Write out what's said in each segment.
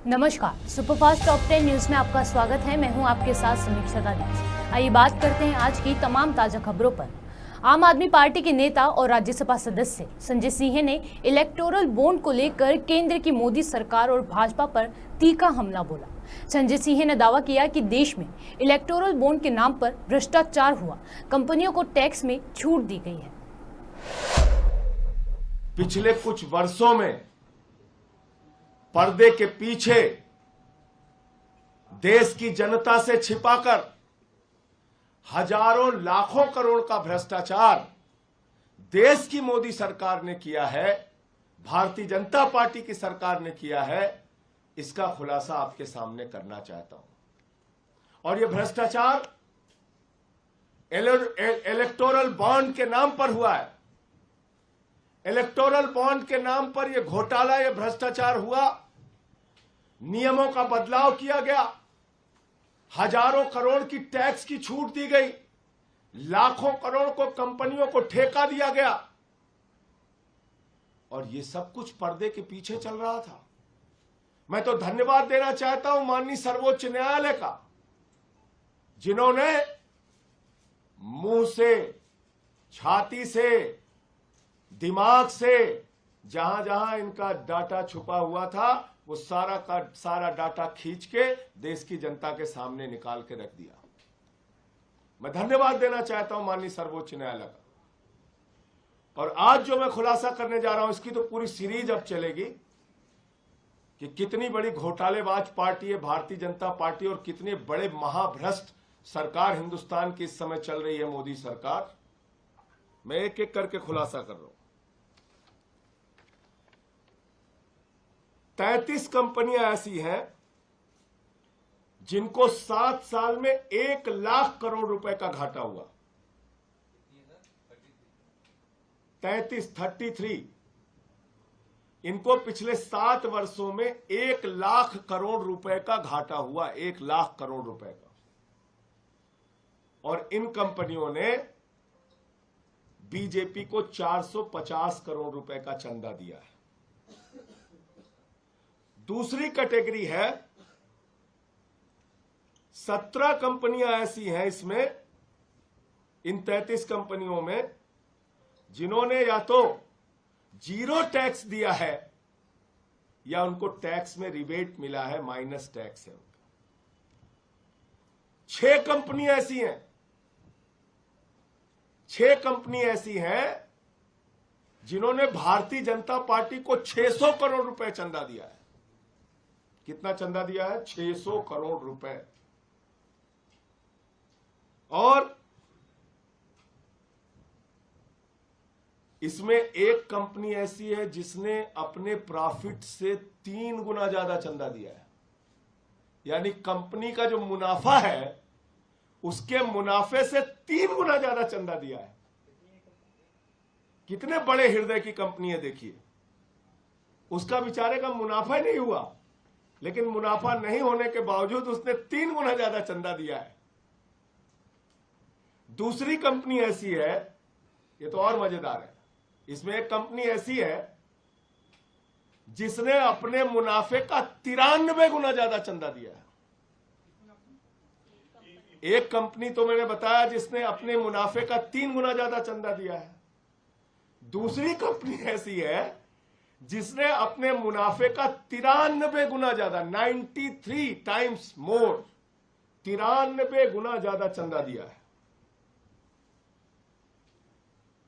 नमस्कार, superfast top 10 news में आपका स्वागत है। मैं हूं आपके साथ समीक्षा दानी। आइए बात करते हैं आज की तमाम ताजा खबरों पर। आम आदमी पार्टी के नेता और राज्यसभा सदस्य संजय सिंह ने इलेक्टोरल बॉन्ड को लेकर केंद्र की मोदी सरकार और भाजपा पर तीखा हमला बोला। संजय सिंह ने दावा किया कि देश में इलेक्टोरल बॉन्ड के नाम पर भ्रष्टाचार हुआ, कंपनियों को टैक्स में छूट दी गई है। पिछले कुछ वर्षों में पर्दे के पीछे देश की जनता से छिपाकर हजारों लाखों करोड़ का भ्रष्टाचार देश की मोदी सरकार ने किया है, भारतीय जनता पार्टी की सरकार ने किया है। इसका खुलासा आपके सामने करना चाहता हूं। और यह भ्रष्टाचार इलेक्टोरल बॉन्ड के नाम पर हुआ है। इलेक्टोरल बॉन्ड के नाम पर यह घोटाला, यह भ्रष्टाचार हुआ। नियमों का बदलाव किया गया, हजारों करोड़ की टैक्स की छूट दी गई, लाखों करोड़ को कंपनियों को ठेका दिया गया, और यह सब कुछ पर्दे के पीछे चल रहा था। मैं तो धन्यवाद देना चाहता हूं माननीय सर्वोच्च न्यायालय का, जिन्होंने मुंह से, छाती से, दिमाग से जहां जहां इनका डाटा छुपा हुआ था वो सारा का सारा डाटा खींच के देश की जनता के सामने निकाल के रख दिया। मैं धन्यवाद देना चाहता हूं माननीय सर्वोच्च न्यायालय का। और आज जो मैं खुलासा करने जा रहा हूं, इसकी तो पूरी सीरीज अब चलेगी कि कितनी बड़ी घोटालेबाज पार्टी है भारतीय जनता पार्टी और कितने बड़े महाभ्रष्ट सरकार हिंदुस्तान की इस समय चल रही है मोदी सरकार। मैं एक एक करके खुलासा कर रहा हूं। 33 कंपनियां ऐसी हैं जिनको 7 साल में 1 लाख करोड़ रुपए का घाटा हुआ। 33 इनको पिछले 7 वर्षों में 1 लाख करोड़ रुपए का घाटा हुआ, 1 लाख करोड़ रुपए का। और इन कंपनियों ने बीजेपी को 450 करोड़ रुपए का चंदा दिया है। दूसरी कैटेगरी है 17 कंपनियां ऐसी हैं इसमें, इन 33 कंपनियों में, जिन्होंने या तो जीरो टैक्स दिया है या उनको टैक्स में रिबेट मिला है, माइनस टैक्स है उनका। 6 कंपनियां ऐसी हैं, 6 कंपनी ऐसी हैं जिन्होंने भारतीय जनता पार्टी को 600 करोड़ रुपए चंदा दिया है। कितना चंदा दिया है? 600 करोड़ रुपए। और इसमें एक कंपनी ऐसी है जिसने अपने प्रॉफिट से 3 गुना ज्यादा चंदा दिया है। यानी कंपनी का जो मुनाफा है उसके मुनाफे से 3 गुना ज्यादा चंदा दिया है। कितने बड़े हृदय की कंपनी है देखिए। उसका बेचारे का मुनाफा ही नहीं हुआ, लेकिन मुनाफा नहीं होने के बावजूद उसने 3 गुना ज्यादा चंदा दिया है। दूसरी कंपनी ऐसी है, ये तो और मजेदार है, इसमें एक कंपनी ऐसी है जिसने अपने मुनाफे का 93 गुना ज्यादा चंदा दिया है। एक कंपनी तो मैंने बताया जिसने अपने मुनाफे का 3 गुना ज्यादा चंदा दिया है। दूसरी कंपनी ऐसी है जिसने अपने मुनाफे का 93 गुना ज्यादा, 93 टाइम्स मोर, 93 गुना ज्यादा चंदा दिया है।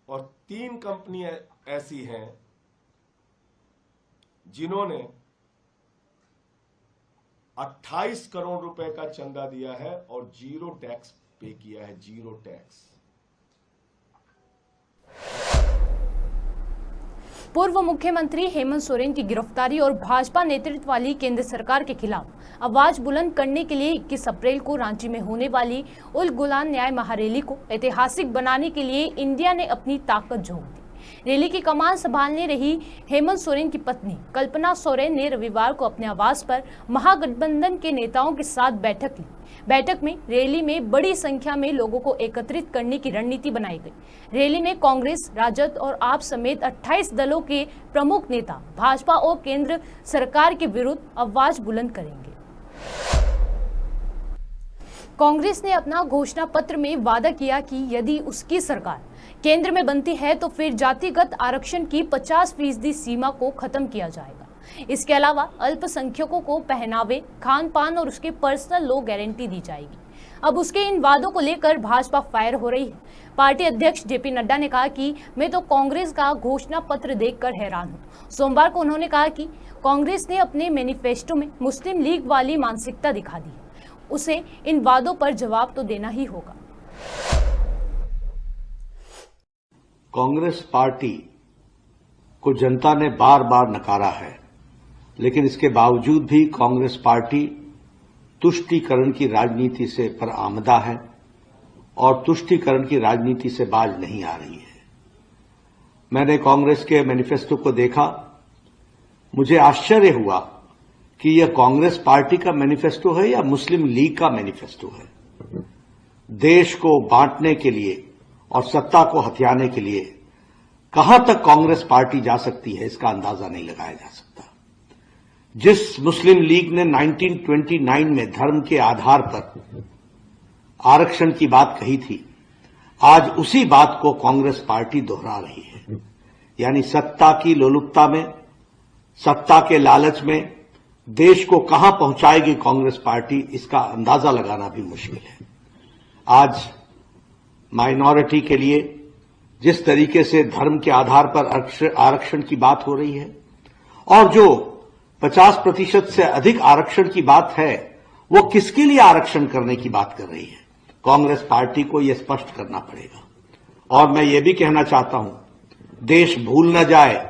और 3 कंपनियां ऐसी हैं जिन्होंने 28 करोड़ रुपए का चंदा दिया है और जीरो टैक्स पे किया है, जीरो टैक्स। पूर्व मुख्यमंत्री हेमंत सोरेन की गिरफ्तारी और भाजपा नेतृत्व वाली केंद्र सरकार के खिलाफ आवाज बुलंद करने के लिए 21 अप्रैल को रांची में होने वाली उल गुलान न्याय महारैली को ऐतिहासिक बनाने के लिए इंडिया ने अपनी ताकत झोंक दी। रैली की कमान संभालने रही हेमंत सोरेन की पत्नी कल्पना सोरेन ने रविवार को अपने आवास पर महागठबंधन के नेताओं के साथ बैठक ली। बैठक में रैली में बड़ी संख्या में लोगों को एकत्रित करने की रणनीति बनाई गई। रैली में कांग्रेस, राजद और आप समेत 28 दलों के प्रमुख नेता भाजपा और केंद्र सरकार के विरुद्ध आवाज बुलंद करेंगे। कांग्रेस ने अपना घोषणा पत्र में वादा किया कि यदि उसकी सरकार केंद्र में बनती है तो फिर जातिगत आरक्षण की 50% सीमा को खत्म किया जाएगा। इसके अलावा अल्पसंख्यकों को पहनावे, खान पान और उसके पर्सनल लॉ गारंटी दी जाएगी। अब उसके इन वादों को लेकर भाजपा फायर हो रही है। पार्टी अध्यक्ष जेपी नड्डा ने कहा कि मैं तो कांग्रेस का घोषणा पत्र देखकर हैरान हूं। सोमवार को उन्होंने कहा कि कांग्रेस ने अपने मैनिफेस्टो में मुस्लिम लीग वाली मानसिकता दिखा दी है। उसे इन वादों पर जवाब तो देना ही होगा। कांग्रेस पार्टी को जनता ने बार बार नकारा है, लेकिन इसके बावजूद भी कांग्रेस पार्टी तुष्टीकरण की राजनीति से पर आमदा है और तुष्टीकरण की राजनीति से बाज नहीं आ रही है। मैंने कांग्रेस के मैनिफेस्टो को देखा, मुझे आश्चर्य हुआ कि यह कांग्रेस पार्टी का मैनिफेस्टो है या मुस्लिम लीग का मैनिफेस्टो है। देश को बांटने के लिए और सत्ता को हथियाने के लिए कहां तक कांग्रेस पार्टी जा सकती है, इसका अंदाजा नहीं लगाया जा सकता। जिस मुस्लिम लीग ने 1929 में धर्म के आधार पर आरक्षण की बात कही थी, आज उसी बात को कांग्रेस पार्टी दोहरा रही है। यानी सत्ता की लोलुपता में, सत्ता के लालच में देश को कहां पहुंचाएगी कांग्रेस पार्टी, इसका अंदाजा लगाना भी मुश्किल है। आज माइनॉरिटी के लिए जिस तरीके से धर्म के आधार पर आरक्षण की बात हो रही है और जो 50% से अधिक आरक्षण की बात है, वो किसके लिए आरक्षण करने की बात कर रही है, कांग्रेस पार्टी को यह स्पष्ट करना पड़ेगा। और मैं ये भी कहना चाहता हूं, देश भूल न जाए,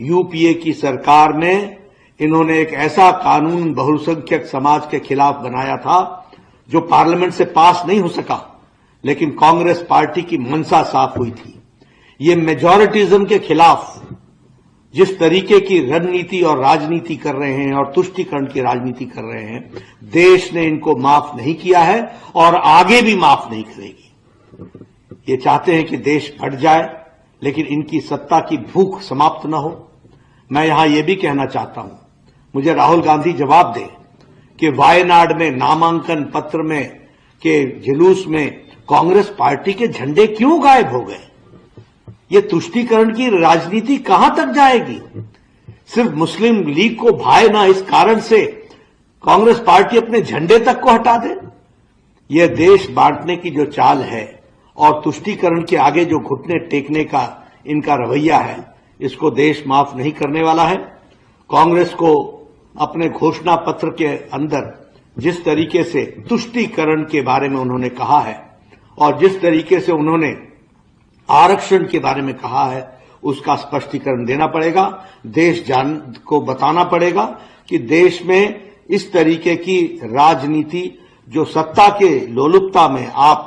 यूपीए की सरकार में इन्होंने एक ऐसा कानून बहुसंख्यक समाज के खिलाफ बनाया था जो पार्लियामेंट से पास नहीं हो सका, लेकिन कांग्रेस पार्टी की मंशा साफ हुई थी। ये मेजॉरिटिज्म के खिलाफ जिस तरीके की रणनीति और राजनीति कर रहे हैं और तुष्टीकरण की राजनीति कर रहे हैं, देश ने इनको माफ नहीं किया है और आगे भी माफ नहीं करेगी। ये चाहते हैं कि देश फट जाए, लेकिन इनकी सत्ता की भूख समाप्त न हो। मैं यहां यह भी कहना चाहता हूं, मुझे राहुल गांधी जवाब दे कि वायनाड में नामांकन पत्र में के जुलूस में कांग्रेस पार्टी के झंडे क्यों गायब हो गए? ये तुष्टीकरण की राजनीति कहां तक जाएगी? सिर्फ मुस्लिम लीग को भाए ना, इस कारण से कांग्रेस पार्टी अपने झंडे तक को हटा दे। यह देश बांटने की जो चाल है और तुष्टीकरण के आगे जो घुटने टेकने का इनका रवैया है, इसको देश माफ नहीं करने वाला है। कांग्रेस को अपने घोषणा पत्र के अंदर जिस तरीके से तुष्टीकरण के बारे में उन्होंने कहा है और जिस तरीके से उन्होंने आरक्षण के बारे में कहा है, उसका स्पष्टीकरण देना पड़ेगा। देश जान को बताना पड़ेगा कि देश में इस तरीके की राजनीति जो सत्ता के लोलुपता में आप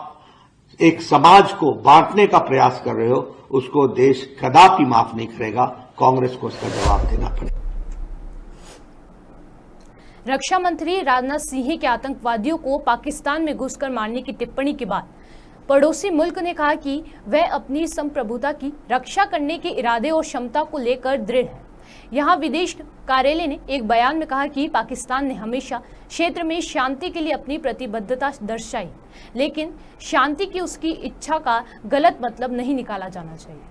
एक समाज को बांटने का प्रयास कर रहे हो, उसको देश कदापि माफ नहीं करेगा। कांग्रेस को उसका जवाब देना पड़ेगा। रक्षा मंत्री राजनाथ सिंह के आतंकवादियों को पाकिस्तान में घुसकर मारने की टिप्पणी के बाद पड़ोसी मुल्क ने कहा कि वह अपनी संप्रभुता की रक्षा करने के इरादे और क्षमता को लेकर दृढ़ है। यहां विदेश कार्यालय ने एक बयान में कहा कि पाकिस्तान ने हमेशा क्षेत्र में शांति के लिए अपनी प्रतिबद्धता दर्शाई, लेकिन शांति की उसकी इच्छा का गलत मतलब नहीं निकाला जाना चाहिए।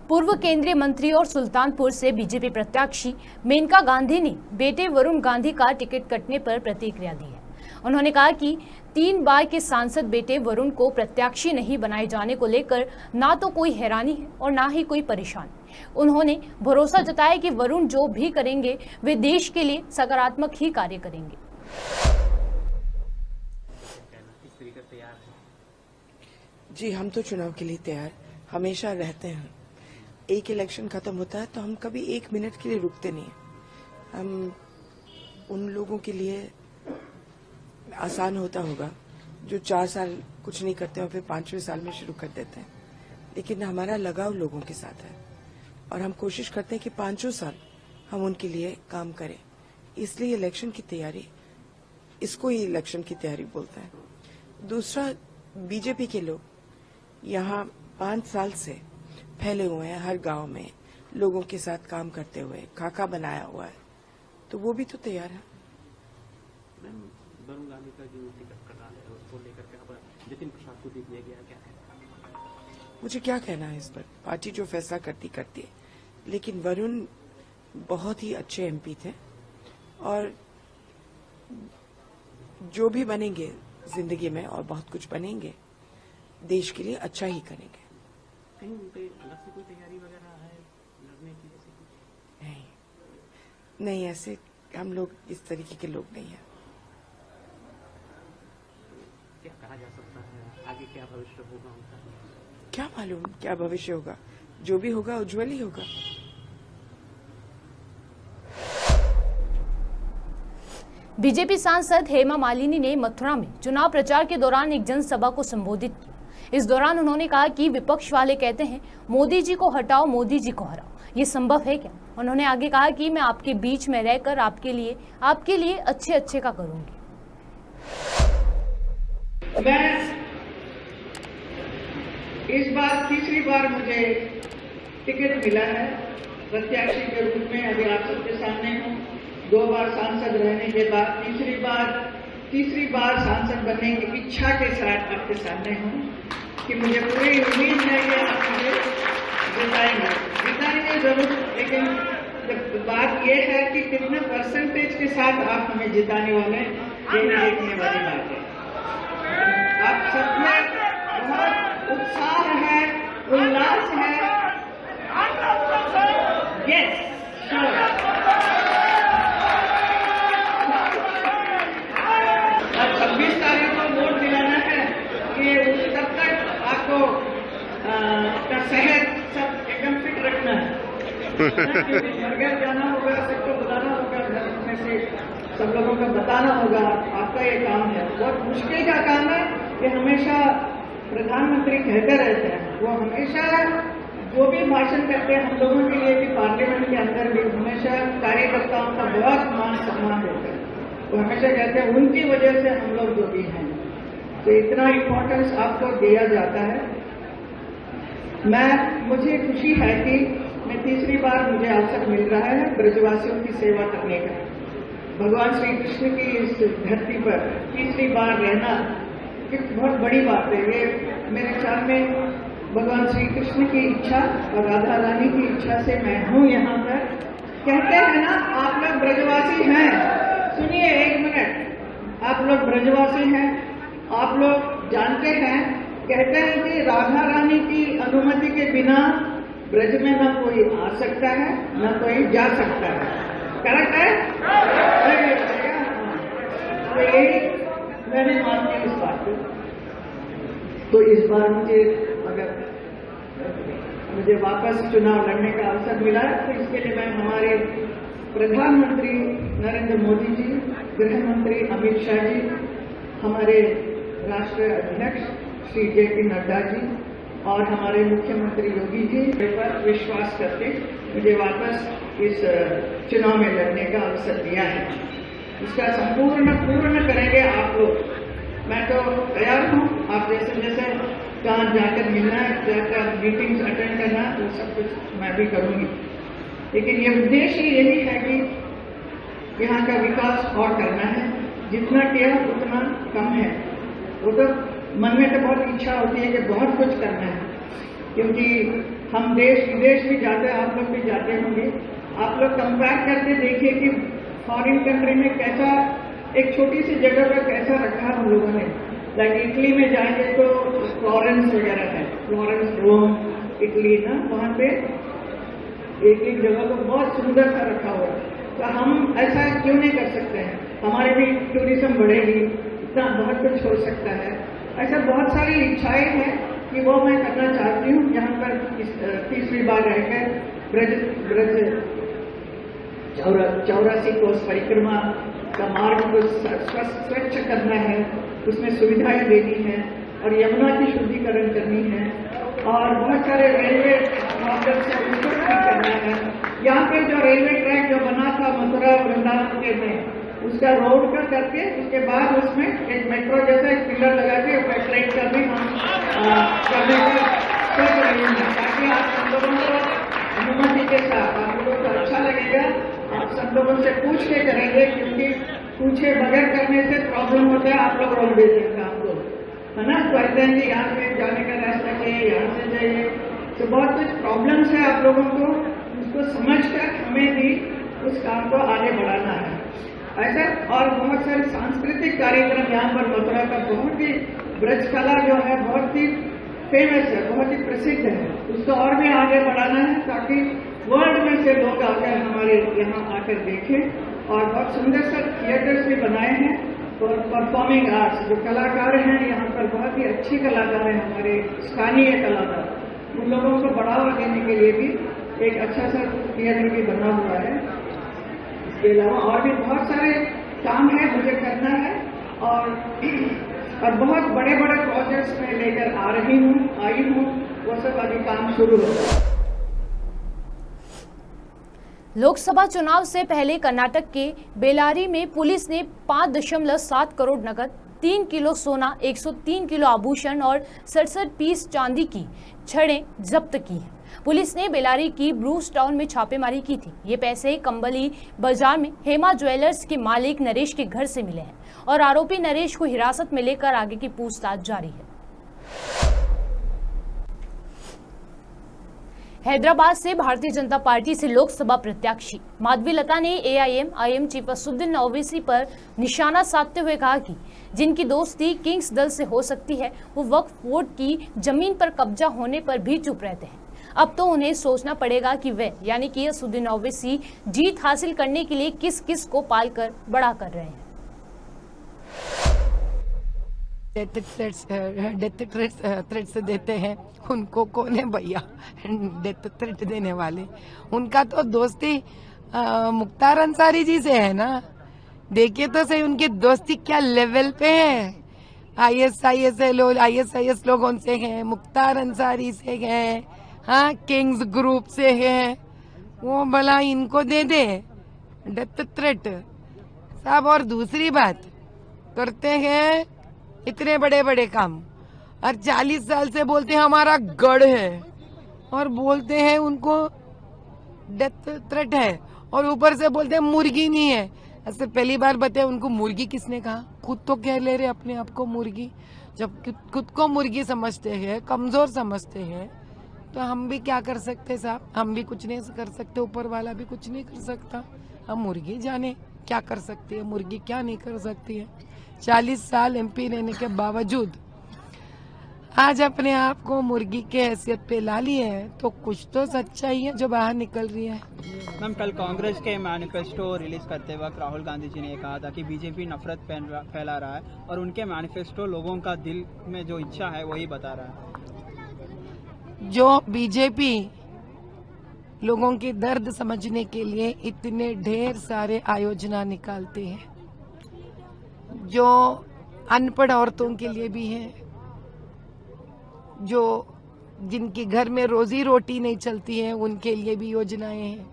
पूर्व केंद्रीय मंत्री और सुल्तानपुर से बीजेपी प्रत्याशी मेनका गांधी ने बेटे वरुण गांधी का टिकट कटने पर प्रतिक्रिया दी है। उन्होंने कहा कि 3 बार के सांसद बेटे वरुण को प्रत्याशी नहीं बनाए जाने को लेकर ना तो कोई हैरानी है और ना ही कोई परेशानी। उन्होंने भरोसा जताया कि वरुण जो भी करेंगे वे देश के लिए सकारात्मक ही कार्य करेंगे। जी, हम तो चुनाव के लिए तैयार हमेशा रहते हैं। एक इलेक्शन खत्म होता है तो हम कभी 1 मिनट के लिए रुकते नहीं। हम उन लोगों के लिए आसान होता होगा जो 4 साल कुछ नहीं करते और फिर 5वें साल में शुरू कर देते हैं, लेकिन हमारा लगाव लोगों के साथ है और हम कोशिश करते हैं कि 5 साल हम उनके लिए काम करें। इसलिए इलेक्शन की तैयारी, इसको ही इलेक्शन की तैयारी बोलते हैं। दूसरा, बीजेपी के लोग यहाँ 5 साल से फैले हुए हैं, हर गांव में लोगों के साथ काम करते हुए खाका बनाया हुआ है, तो वो भी तो तैयार है। वरुण गांधी का जो टिकट कटा है उसको लेकर के अब जितिन प्रसाद को दे दिया गया, क्या कहना? मुझे क्या कहना है इस पर, पार्टी जो फैसला करती है, लेकिन वरुण बहुत ही अच्छे एमपी थे और जो भी बनेंगे जिंदगी में और बहुत कुछ बनेंगे, देश के लिए अच्छा ही करेंगे। कहीं उनके अलग से कोई तैयारी वगैरह है लड़ने की? जैसे कुछ नहीं, ऐसे हम लोग इस तरीके के लोग नहीं हैं। क्या कहा जा सकता है, आगे क्या भविष्य होगा उनका? क्या मालूम क्या भविष्य होगा, जो भी होगा उज्जवल ही होगा। बीजेपी सांसद हेमा मालिनी ने मथुरा में चुनाव प्रचार के दौरान एक जनसभा को संबोधित किया। इस दौरान उन्होंने कहा कि विपक्ष वाले कहते हैं मोदी जी को हटाओ, मोदी जी को हराओ, ये संभव है क्या? उन्होंने आगे कहा कि मैं आपके बीच में रहकर आपके लिए अच्छे का करूंगी। मैं इस बार तीसरी बार मुझे टिकट मिला है प्रत्याशी के रूप में। अभी आप सबके सामने हूँ, 2 बार सांसद रहने के बाद तीसरी बार सांसद बनने की इच्छा के साथ आपके सामने हूँ कि मुझे पूरी उम्मीद है कि आप मुझे जिताएंगे जरूर, लेकिन बात यह है कि कितने परसेंटेज के साथ आप हमें जिताने वाले, ये देखने वाली बात है। आप सब में बहुत उत्साह है, उल्लास है। यस, 26 तारीख को वोट दिलाना है कि तब तक आपको अपना सेहत सब एकदम फिट रखना है। घर जाना होगा, सबको बुलाना होगा, घर में से सब लोगों को बताना होगा, आपका ये काम है। बहुत मुश्किल का काम है। ये हमेशा प्रधानमंत्री कहते रहते हैं, वो हमेशा जो भी भाषण करते हैं हम लोगों के लिए भी, पार्लियामेंट के अंदर भी हमेशा कार्यकर्ताओं का बहुत मान सम्मान देते हैं। वो हमेशा कहते हैं उनकी वजह से हम लोग जो भी हैं, तो इतना इम्पोर्टेंस आपको दिया जाता है। मुझे खुशी है कि मैं तीसरी बार मुझे अवसर मिल रहा है ब्रजवासियों की सेवा करने का। भगवान श्री कृष्ण की इस धरती पर तीसरी बार रहना एक बहुत बड़ी बात है। ये मेरे ख्याल में भगवान श्री कृष्ण की इच्छा और राधा रानी की इच्छा से मैं हूँ यहाँ पर। कहते हैं ना, आप लोग ब्रजवासी हैं, सुनिए 1 मिनट, आप लोग ब्रजवासी हैं, आप लोग जानते हैं, कहते हैं कि राधा रानी की अनुमति के बिना ब्रज में न कोई आ सकता है न कोई जा सकता है। करेक्ट है? तो यही मैंने मानती हूँ इस बात को। तो इस बार मुझे वापस चुनाव लड़ने का अवसर मिला है, तो इसके लिए मैं हमारे प्रधानमंत्री नरेंद्र मोदी जी, गृह मंत्री अमित शाह जी, हमारे राष्ट्रीय अध्यक्ष श्री JP नड्डा जी और हमारे मुख्यमंत्री योगी जी पर विश्वास करके मुझे वापस इस चुनाव में लड़ने का अवसर दिया है। इसका पूर्ण करेंगे आप लोग। मैं तो तैयार हूँ, आप जैसे कहाँ जाकर मिलना है, जाकर मीटिंग्स अटेंड करना, वो सब कुछ मैं भी करूँगी। लेकिन ये उद्देश्य यही है कि यहाँ का विकास और करना है। जितना किया उतना कम है। वो तो मन में तो बहुत इच्छा होती है कि बहुत कुछ करना है, क्योंकि हम देश विदेश भी जाते हैं, आप लोग भी जाते होंगे। आप लोग कंपेयर करके देखिए कि फॉरेन कंट्री में कैसा, एक छोटी सी जगह पर कैसा रखा हम लोगों ने। लाइक इटली में जाएंगे तो फ्लोरेंस वगैरह है, फ्लोरेंस, रोम, इटली ना, वहाँ पे एक जगह को बहुत सुंदर सा रखा हुआ है। तो हम ऐसा क्यों नहीं कर सकते हैं? हमारे भी टूरिज्म बढ़ेगी, इतना बहुत कुछ हो सकता है। ऐसा बहुत सारी इच्छाएं हैं कि वो मैं करना चाहती हूँ। यहाँ पर तीसरी बार रहकर ब्रज 84 कोस परिक्रमा का मार्ग को स्वच्छ करना है, उसमें सुविधाएं देनी है, और यमुना की शुद्धिकरण करनी है और बहुत सारे रेलवे मॉडल से उसको ठीक करना है। यहाँ पे जो रेलवे ट्रैक जो बना था मथुरा वृंदावन के में, उसका रोड का करके उसके बाद उसमें एक मेट्रो जैसा एक पिलर लगा के ट्रेन का भी हम करने का सोच रहे हैं, ताकि आप सब लोगों को अनुमति के साथ आप लोगों को अच्छा लगेगा। आप सब लोगों से पूछ के करेंगे, क्योंकि पूछे बगैर करने से प्रॉब्लम होता है। आप लोग रोड भेजिए काम को, है ना, कहते हैं कि यहाँ पे जाने का रास्ता चाहिए, यहाँ से जाइए, तो बहुत कुछ प्रॉब्लम्स है। आप लोगों को उसको समझकर हमें भी उस काम को आगे बढ़ाना है ऐसा। और बहुत सारे सांस्कृतिक कार्यक्रम यहाँ पर मथुरा का बहुत ही ब्रज कला जो है बहुत ही फेमस है, बहुत ही प्रसिद्ध है, उसको और भी आगे बढ़ाना है, ताकि वर्ल्ड में से लोग आकर हमारे यहाँ आकर देखें। और बहुत सुंदर सा थिएटर्स भी बनाए हैं और परफॉर्मिंग आर्ट्स जो कलाकार हैं यहाँ पर बहुत ही अच्छे कलाकार हैं, हमारे स्थानीय कलाकार, उन लोगों को बढ़ावा देने के लिए भी एक अच्छा सा थिएटर भी बना हुआ है। इसके अलावा और भी बहुत सारे काम है मुझे करना है और बहुत बड़े बड़े प्रोजेक्ट्स में लेकर आई हूँ, वो सब अभी काम शुरू होगा। लोकसभा चुनाव से पहले कर्नाटक के बेलारी में पुलिस ने 5.7 करोड़ नकद, 3 किलो सोना, 103 किलो आभूषण और 67 पीस चांदी की छड़ें जब्त की हैं। पुलिस ने बेलारी की ब्रूस टाउन में छापेमारी की थी। ये पैसे कंबली बाजार में हेमा ज्वेलर्स के मालिक नरेश के घर से मिले हैं और आरोपी नरेश को हिरासत में लेकर आगे की पूछताछ जारी है। हैदराबाद से भारतीय जनता पार्टी से लोकसभा प्रत्याशी माधवीलता ने एआईएम चीफ असदुद्दीन ओवैसी पर निशाना साधते हुए कहा कि जिनकी दोस्ती किंग्स दल से हो सकती है, वो वक्फ बोर्ड की जमीन पर कब्जा होने पर भी चुप रहते हैं। अब तो उन्हें सोचना पड़ेगा कि वे यानी कि असदुद्दीन ओवैसी जीत हासिल करने के लिए किस किस को पालकर बड़ा कर रहे हैं। डेथ थ्रेट्स देते हैं, उनको कौन है भैया डेथ थ्रेट देने वाले? उनका तो दोस्ती मुख्तार अंसारी जी से है ना। देखिए तो सही उनकी दोस्ती क्या लेवल पे है। आईएसआईएस लोगों से है, मुख्तार अंसारी से है, हाँ किंग्स ग्रुप से है, वो भला इनको दे दे डेथ थ्रेट साहब। और दूसरी बात करते हैं इतने बड़े बड़े काम और 40 साल से बोलते हैं हमारा गढ़ है और बोलते हैं उनको डेथ थ्रेट है और ऊपर से बोलते हैं मुर्गी नहीं है। ऐसे पहली बार बताए उनको मुर्गी किसने कहा? खुद तो कह ले रहे अपने आप को मुर्गी। जब खुद को मुर्गी समझते हैं, कमजोर समझते हैं, तो हम भी क्या कर सकते साहब? हम भी कुछ नहीं कर सकते, ऊपर वाला भी कुछ नहीं कर सकता। हम मुर्गी जाने क्या कर सकती है, मुर्गी क्या नहीं कर सकती है। 40 साल एमपी रहने के बावजूद आज अपने आप को मुर्गी के हैसियत पे ला लिए है, तो कुछ तो सच्चाई है जो बाहर निकल रही है। मैम, कल कांग्रेस के मैनिफेस्टो रिलीज करते वक्त राहुल गांधी जी ने कहा था कि बीजेपी नफरत फैला रहा है और उनके मैनिफेस्टो लोगों का दिल में जो इच्छा है वही बता रहा है। जो बीजेपी लोगों के दर्द समझने के लिए इतने ढेर सारे आयोजना निकालते हैं, जो अनपढ़ औरतों के लिए भी है, जो जिनके घर में रोजी रोटी नहीं चलती है उनके लिए भी योजनाएं हैं।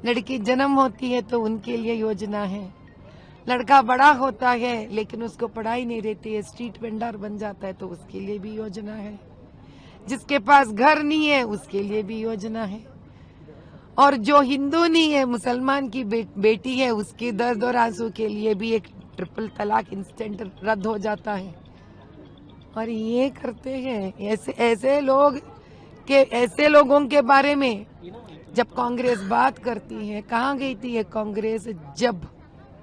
लड़की जन्म होती है तो उनके लिए योजना है। लड़का बड़ा होता है लेकिन उसको पढ़ाई नहीं रहती है, स्ट्रीट वेंडर बन जाता है तो उसके लिए भी योजना है। जिसके पास घर नहीं है उसके लिए भी योजना है। और जो हिंदू नहीं है, मुसलमान की बेटी है, उसकी दर्द और आंसू के लिए भी एक ट्रिपल तलाक इंस्टेंट रद्द हो जाता है। और ये करते हैं ऐसे लोगों के बारे में जब कांग्रेस बात करती है। कहाँ गई थी ये कांग्रेस जब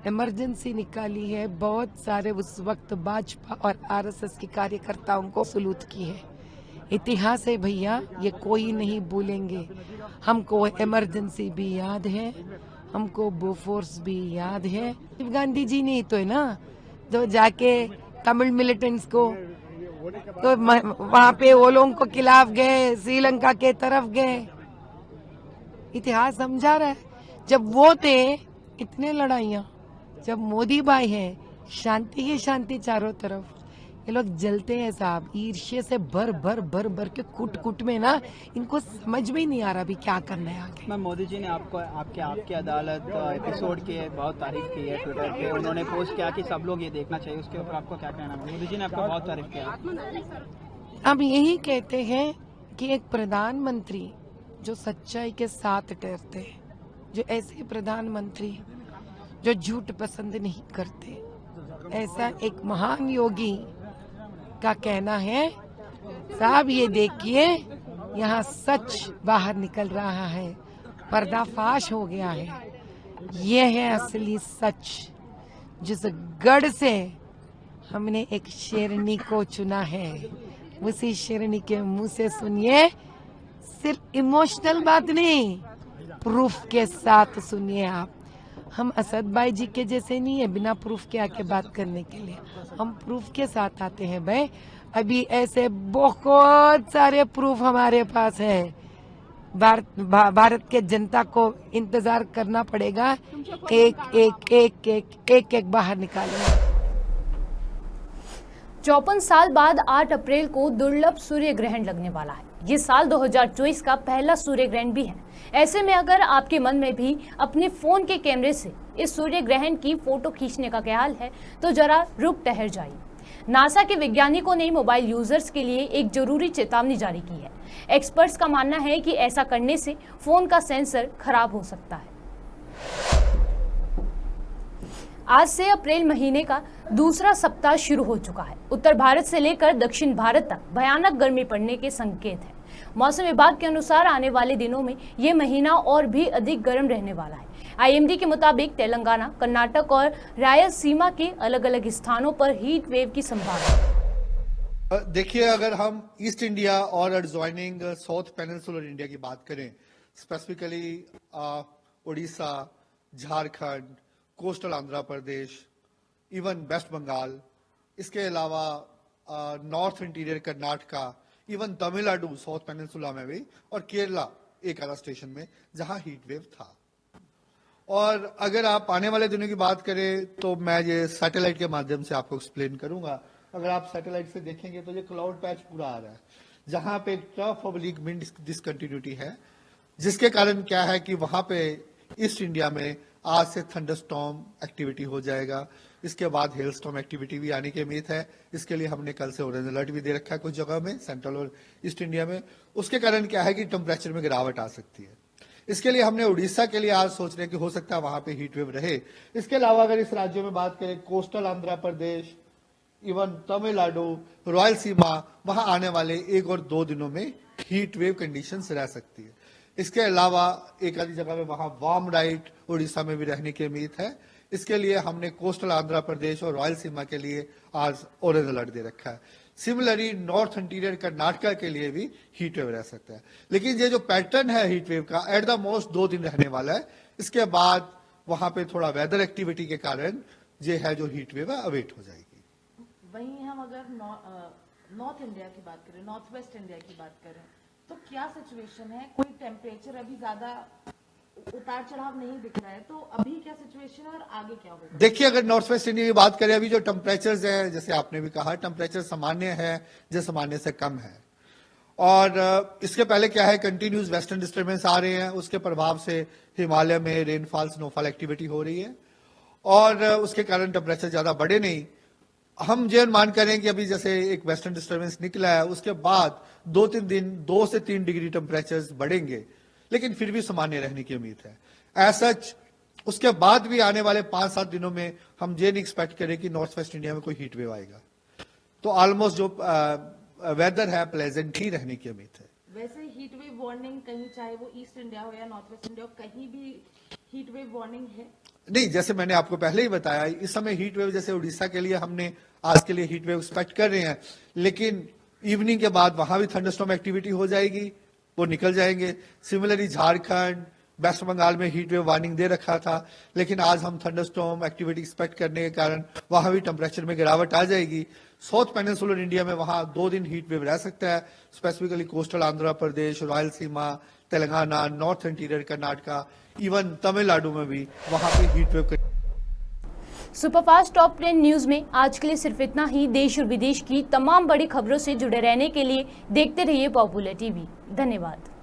इमरजेंसी निकाली है? बहुत सारे उस वक्त भाजपा और आरएसएस के कार्यकर्ताओं को सलूट की है। इतिहास है भैया, ये कोई नहीं भूलेंगे। हमको इमरजेंसी भी याद है, हमको बोफोर्स भी याद है। राजीव गांधी जी ने तो है ना जो जाके तमिल मिलिटेंट्स को तो वहां पे वो लोगों को खिलाफ गए, श्रीलंका के तरफ गए। इतिहास समझा रहा है। जब वो थे इतने लड़ाइयां, जब मोदी भाई है शांति ही शांति चारों तरफ। ये लोग जलते हैं साहब, ईर्ष्या से भर भर भर भर के कुट कुट में ना, इनको समझ में ही नहीं आ रहा अभी क्या करना है आगे। मैम, मोदी जी ने आपकी अदालत एपिसोड की बहुत तारीफ की है ट्विटर पे। उन्होंने पोस्ट किया कि सब लोग ये देखना चाहिए, उसके ऊपर आपको क्या कहना है? मोदी जी ने आपको बहुत तारीफ किया। हम यही कहते हैं कि एक प्रधानमंत्री जो सच्चाई के साथ ठहरते हैं, जो ऐसे प्रधानमंत्री जो झूठ पसंद नहीं करते, ऐसा एक महान योगी का कहना है साहब ये देखिए यहाँ सच बाहर निकल रहा है, पर्दाफाश हो गया है, ये है असली सच। जिस गढ़ से हमने एक शेरनी को चुना है, उसी शेरनी के मुंह से सुनिए, सिर्फ इमोशनल बात नहीं, प्रूफ के साथ सुनिए आप। हम असद भाई जी के जैसे नहीं है बिना प्रूफ के आके बात करने के लिए, हम प्रूफ के साथ आते हैं भाई। अभी ऐसे बहुत सारे प्रूफ हमारे पास है। भारत के जनता को इंतजार करना पड़ेगा, एक एक एक एक एक एक बाहर निकालेंगे। 54 साल बाद 8 अप्रैल को दुर्लभ सूर्य ग्रहण लगने वाला है। ये साल 2024 का पहला सूर्य ग्रहण भी है। ऐसे में अगर आपके मन में भी अपने फोन के कैमरे से इस सूर्य ग्रहण की फोटो खींचने का ख्याल है तो जरा रुक ठहर जाइए। नासा के वैज्ञानिकों ने मोबाइल यूजर्स के लिए एक जरूरी चेतावनी जारी की है। एक्सपर्ट्स का मानना है कि ऐसा करने से फोन का सेंसर खराब हो सकता है। आज से अप्रैल महीने का दूसरा सप्ताह शुरू हो चुका है। उत्तर भारत से लेकर दक्षिण भारत तक भयानक गर्मी पड़ने के संकेत हैं। मौसम विभाग के अनुसार आने वाले दिनों में ये महीना और भी अधिक गर्म रहने वाला है। आईएमडी के मुताबिक तेलंगाना, कर्नाटक और रायलसीमा के अलग अलग स्थानों पर हीट वेव की संभावना। देखिए, अगर हम ईस्ट इंडिया और एडजॉइनिंग साउथ पेनिनसुलर इंडिया की बात करें, स्पेसिफिकली उड़ीसा, झारखंड, कोस्टल आंध्र प्रदेश, इवन वेस्ट बंगाल, इसके अलावा north interior Karnataka, even Tamil Nadu south peninsula में भी, और केरला एक आधा स्टेशन में जहां हीट वेव था। और अगर आप आने वाले दिनों की बात करें तो मैं ये सैटेलाइट के माध्यम से आपको एक्सप्लेन करूंगा। अगर आप सैटेलाइट से देखेंगे तो ये क्लाउड पैच पूरा आ रहा है, जहां पे टफ ऑब्लिक विंड डिसकंटिन्यूटी है, जिसके कारण क्या है कि वहां पे ईस्ट इंडिया में आज से थंडरस्टॉर्म एक्टिविटी हो जाएगा। इसके बाद हेलस्टॉर्म एक्टिविटी भी आने की उम्मीद है। इसके लिए हमने कल से ऑरेंज अलर्ट भी दे रखा है कुछ जगह में, सेंट्रल और ईस्ट इंडिया में। उसके कारण क्या है कि टेम्परेचर में गिरावट आ सकती है। इसके लिए हमने उड़ीसा के लिए आज सोच रहे हैं कि हो सकता है वहां पे हीट वेव रहे। इसके अलावा अगर इस राज्यों में बात करें, कोस्टल आंध्र प्रदेश, इवन तमिलनाडु, रायलसीमा, वहां आने वाले 1 और 2 दिनों में हीट वेव कंडीशंस रह सकती है। इसके अलावा एक आधी जगह में वहां वार्म नाइट उड़ीसा में भी रहने की उम्मीद है। इसके लिए हमने कोस्टल आंध्र प्रदेश और रायलसीमा के लिए आज ऑरेंज अलर्ट दे रखा है। सिमिलरली नॉर्थ इंटीरियर कर्नाटका के लिए भी हीट वेव रह सकता है। लेकिन ये जो पैटर्न है हीट वेव का, एट द मोस्ट 2 दिन रहने वाला है। इसके बाद वहां पे थोड़ा वेदर एक्टिविटी के कारण ये है जो हीट वेव है अवेट हो जाएगी। वहीं हम अगर नॉर्थ इंडिया की बात करें, नॉर्थ वेस्ट इंडिया की बात करें, तो क्या सिचुएशन है? कोई टेम्परेचर अभी ज्यादा उतार चढ़ाव नहीं दिख रहा है, तो अभी क्या सिचुएशन है और आगे क्या होगा? देखिए, अगर नॉर्थ वेस्ट इंडिया की बात करें, अभी जो टेम्परेचर्स हैं, जैसे आपने भी कहा, टेम्परेचर सामान्य है, जो सामान्य से कम है। और इसके पहले क्या है, कंटिन्यूस वेस्टर्न डिस्टर्बेंस आ रहे हैं, उसके प्रभाव से हिमालय में रेनफॉल स्नोफॉल एक्टिविटी हो रही है और उसके कारण टेम्परेचर ज्यादा बढ़े नहीं। हम ये अनुमान करें कि अभी जैसे एक वेस्टर्न डिस्टर्बेंस निकला है, उसके बाद 2-3 दिन 2 से 3 डिग्री टेम्परेचर बढ़ेंगे, लेकिन फिर भी सामान्य रहने की उम्मीद है। ऐसा उसके बाद भी आने वाले 5-7 दिनों में हम ये नहीं एक्सपेक्ट करें कि नॉर्थ वेस्ट इंडिया में कोई हीट वेव आएगा। तो ऑलमोस्ट जो वेदर है प्लेजेंट ही रहने की उम्मीद है। वैसे हीट वेव वार्निंग कहीं, चाहे वो ईस्ट इंडिया हो या नॉर्थ वेस्ट इंडिया हो, कहीं भी हीट वेव वार्निंग है? नहीं, जैसे मैंने आपको पहले ही बताया, इस समय हीट वेव जैसे उड़ीसा के लिए हमने आज के लिए हीट वेव एक्सपेक्ट कर रहे हैं, लेकिन इवनिंग के बाद वहां भी थंडरस्टॉर्म एक्टिविटी हो जाएगी, वो निकल जाएंगे। सिमिलरली झारखंड, वेस्ट बंगाल में हीट वेव वार्निंग दे रखा था, लेकिन आज हम थंडरस्टॉर्म एक्टिविटी एक्सपेक्ट करने के कारण वहां भी टेम्परेचर में गिरावट आ जाएगी। साउथ पेनिनसुलर इंडिया में वहां 2 दिन हीट वेव रह सकता है, specifically coastal Andhra Pradesh, Rayalaseema, Telangana, north interior Karnataka, even Tamil Nadu में भी वहां पे heat wave. Superfast top 10 news में आज के लिए सिर्फ इतना ही। देश और विदेश की तमाम बड़ी खबरों से जुड़े रहने के लिए देखते रहिए पॉपुलर टीवी। धन्यवाद।